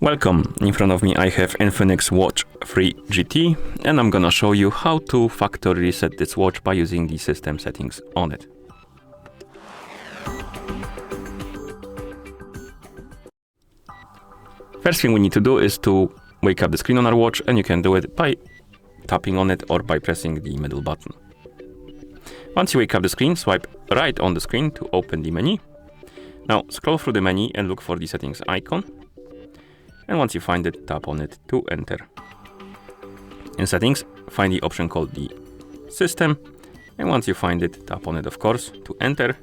Welcome, in front of me I have INFINIX Xwatch 3 GT and I'm gonna show you how to factory reset this watch by using the system settings on it. First thing we need to do is to wake up the screen on our watch, and you can do it by tapping on it or by pressing the middle button. Once you wake up the screen, swipe right on the screen to open the menu. Now scroll through the menu and look for the settings icon. And once you find it, tap on it to enter. In settings, find the option called the system. And once you find it, tap on it, of course, to enter.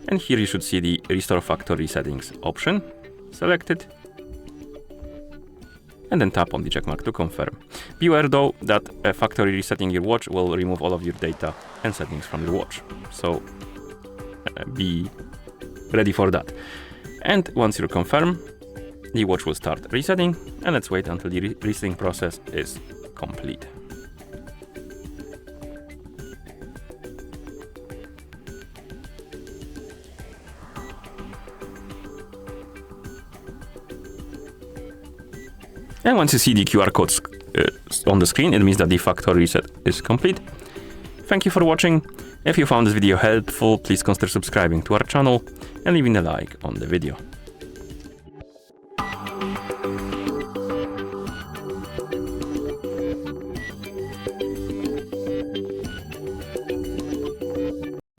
And here you should see the restore factory settings option. Select it. And then tap on the checkmark to confirm. Beware though that factory resetting your watch will remove all of your data and settings from your watch. So be ready for that. And once you confirm, the watch will start resetting, and let's wait until the resetting process is complete. And once you see the QR codes on the screen, it means that the factory reset is complete. Thank you for watching. If you found this video helpful, please consider subscribing to our channel and leaving a like on the video.